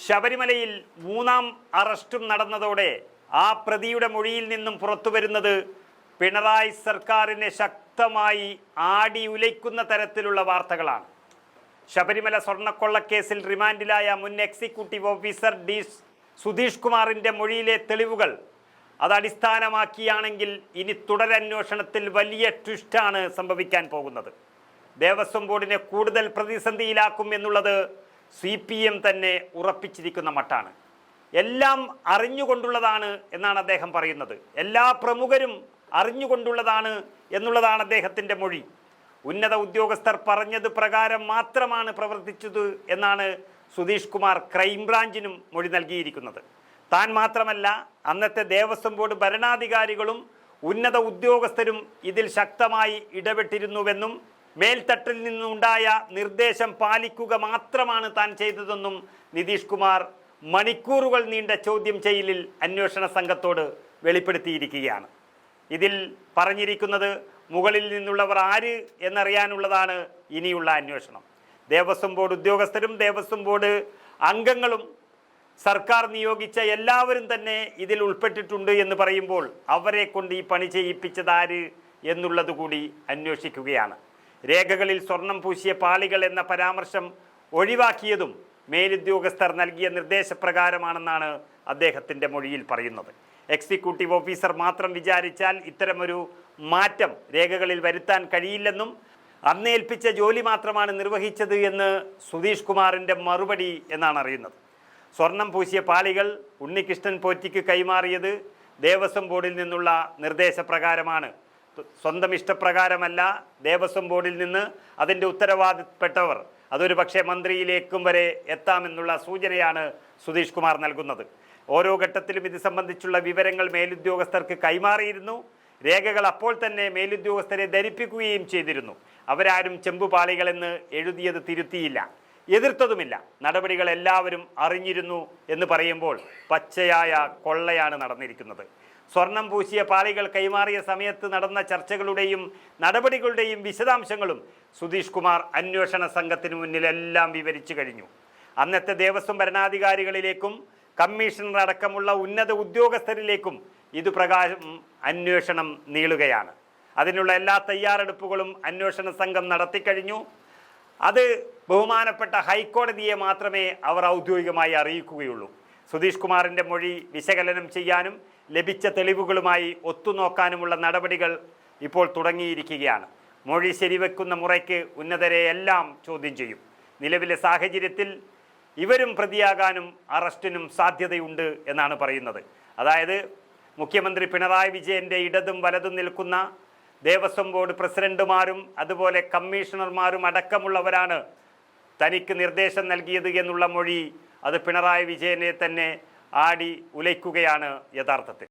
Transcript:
ശബരിമലയിൽ മൂന്നാം അറസ്റ്റും നടന്നതോടെ ആ പ്രതിയുടെ മൊഴിയിൽ നിന്നും പുറത്തു വരുന്നത് പിണറായി സർക്കാരിനെ ശക്തമായി ആടി ഉലയ്ക്കുന്ന തരത്തിലുള്ള വാർത്തകളാണ്. ശബരിമല സ്വർണ്ണക്കൊള്ളക്കേസിൽ റിമാൻഡിലായ മുൻ എക്സിക്യൂട്ടീവ് ഓഫീസർ സുധീഷ് കുമാറിൻ്റെ മൊഴിയിലെ തെളിവുകൾ അത് അടിസ്ഥാനമാക്കിയാണെങ്കിൽ ഇനി തുടരന്വേഷണത്തിൽ വലിയ ട്വിസ്റ്റാണ് സംഭവിക്കാൻ പോകുന്നത്. ദേവസ്വം ബോർഡിനെ കൂടുതൽ പ്രതിസന്ധിയിലാക്കും എന്നുള്ളത് CPM തന്നെ ഉറപ്പിച്ചിരിക്കുന്ന മട്ടാണ്. എല്ലാം അറിഞ്ഞുകൊണ്ടുള്ളതാണ് എന്നാണ് അദ്ദേഹം പറയുന്നത്. എല്ലാ പ്രമുഖരും അറിഞ്ഞുകൊണ്ടുള്ളതാണ് എന്നുള്ളതാണ് അദ്ദേഹത്തിൻ്റെ മൊഴി. ഉന്നത ഉദ്യോഗസ്ഥർ പറഞ്ഞത് പ്രകാരം മാത്രമാണ് പ്രവർത്തിച്ചത് എന്നാണ് സുധീഷ് കുമാർ ക്രൈംബ്രാഞ്ചിനും മൊഴി നൽകിയിരിക്കുന്നത്. താൻ മാത്രമല്ല, അന്നത്തെ ദേവസ്വം ബോർഡ് ഭരണാധികാരികളും ഉന്നത ഉദ്യോഗസ്ഥരും ഇതിൽ ശക്തമായി ഇടപെട്ടിരുന്നുവെന്നും മേൽത്തട്ടിൽ നിന്നുണ്ടായ നിർദ്ദേശം പാലിക്കുക മാത്രമാണ് താൻ ചെയ്തതെന്നും നിതീഷ് കുമാർ മണിക്കൂറുകൾ നീണ്ട ചോദ്യം ചെയ്യലിൽ അന്വേഷണ സംഘത്തോട് വെളിപ്പെടുത്തിയിരിക്കുകയാണ്. ഇതിൽ പറഞ്ഞിരിക്കുന്നത് മുകളിൽ നിന്നുള്ളവർ ആര് എന്നറിയാനുള്ളതാണ് ഇനിയുള്ള അന്വേഷണം. ദേവസ്വം ബോർഡ് ഉദ്യോഗസ്ഥരും ദേവസ്വം ബോർഡ് അംഗങ്ങളും സർക്കാർ നിയോഗിച്ച എല്ലാവരും തന്നെ ഇതിൽ ഉൾപ്പെട്ടിട്ടുണ്ട് എന്ന് പറയുമ്പോൾ അവരെ കൊണ്ട് ഈ പണി ചെയ്യിപ്പിച്ചതാര് എന്നുള്ളത് കൂടി അന്വേഷിക്കുകയാണ്. രേഖകളിൽ സ്വർണം പൂശിയ പാളികൾ എന്ന പരാമർശം ഒഴിവാക്കിയതും മേലുദ്യോഗസ്ഥർ നൽകിയ നിർദ്ദേശപ്രകാരമാണെന്നാണ് അദ്ദേഹത്തിൻ്റെ മൊഴിയിൽ പറയുന്നത്. എക്സിക്യൂട്ടീവ് ഓഫീസർ മാത്രം വിചാരിച്ചാൽ ഇത്തരമൊരു മാറ്റം രേഖകളിൽ വരുത്താൻ കഴിയില്ലെന്നും അന്നേൽപ്പിച്ച ജോലി മാത്രമാണ് നിർവഹിച്ചത് എന്ന് സുധീഷ് കുമാറിൻ്റെ മറുപടി എന്നാണ് അറിയുന്നത്. സ്വർണം പൂശിയ പാളികൾ ഉണ്ണികൃഷ്ണൻ പോറ്റിക്ക് കൈമാറിയത് ദേവസ്വം ബോർഡിൽ നിന്നുള്ള നിർദ്ദേശപ്രകാരമാണ്. സ്വന്തം ഇഷ്ടപ്രകാരമല്ല. ദേവസ്വം ബോർഡിൽ നിന്ന് അതിൻ്റെ ഉത്തരവാദിത്തപ്പെട്ടവർ അതൊരു പക്ഷേ മന്ത്രിയിലേക്കും വരെ എത്താമെന്നുള്ള സൂചനയാണ് സുധീഷ് കുമാർ നൽകുന്നത്. ഓരോ ഘട്ടത്തിലും ഇത് സംബന്ധിച്ചുള്ള വിവരങ്ങൾ മേലുദ്യോഗസ്ഥർക്ക് കൈമാറിയിരുന്നു. രേഖകൾ അപ്പോൾ തന്നെ മേലുദ്യോഗസ്ഥരെ ധരിപ്പിക്കുകയും ചെയ്തിരുന്നു. അവരാരും ചെമ്പുപാളികളെന്ന് എഴുതിയത് തിരുത്തിയില്ല, എതിർത്തതുമില്ല. നടപടികൾ എല്ലാവരും അറിഞ്ഞിരുന്നു എന്ന് പറയുമ്പോൾ പച്ചയായ കൊള്ളയാണ് നടന്നിരിക്കുന്നത്. സ്വർണം പൂശിയ പാളികൾ കൈമാറിയ സമയത്ത് നടന്ന ചർച്ചകളുടെയും നടപടികളുടെയും വിശദാംശങ്ങളും സുധീഷ് കുമാർ അന്വേഷണ സംഘത്തിന് മുന്നിലെല്ലാം വിവരിച്ചു കഴിഞ്ഞു. അന്നത്തെ ദേവസ്വം ഭരണാധികാരികളിലേക്കും കമ്മീഷണർ അടക്കമുള്ള ഉന്നത ഉദ്യോഗസ്ഥരിലേക്കും ഇതുപ്രകാരം അന്വേഷണം നീളുകയാണ്. അതിനുള്ള എല്ലാ തയ്യാറെടുപ്പുകളും അന്വേഷണ സംഘം നടത്തിക്കഴിഞ്ഞു. അത് ബഹുമാനപ്പെട്ട ഹൈക്കോടതിയെ മാത്രമേ അവർ ഔദ്യോഗികമായി അറിയിക്കുകയുള്ളൂ. സുധീഷ് കുമാറിൻ്റെ മൊഴി വിശകലനം ചെയ്യാനും ലഭിച്ച തെളിവുകളുമായി ഒത്തുനോക്കാനുമുള്ള നടപടികൾ ഇപ്പോൾ തുടങ്ങിയിരിക്കുകയാണ്. മൊഴി ശരിവെക്കുന്ന മുറയ്ക്ക് ഉന്നതരെ എല്ലാം ചോദ്യം ചെയ്യും. നിലവിലെ സാഹചര്യത്തിൽ ഇവരും പ്രതിയാകാനും അറസ്റ്റിനും സാധ്യതയുണ്ട് എന്നാണ് പറയുന്നത്. അതായത് മുഖ്യമന്ത്രി പിണറായി വിജയൻ്റെ ഇടതും വലതും നിൽക്കുന്ന ദേവസ്വം ബോർഡ് പ്രസിഡന്റുമാരും അതുപോലെ കമ്മീഷണർമാരും അടക്കമുള്ളവരാണ് തനിക്ക് നിർദ്ദേശം നൽകിയത് എന്നുള്ള മൊഴി അത് പിണറായി വിജയനെ തന്നെ ആടി ഉലയ്ക്കുകയാണ് യഥാർത്ഥത്തിൽ.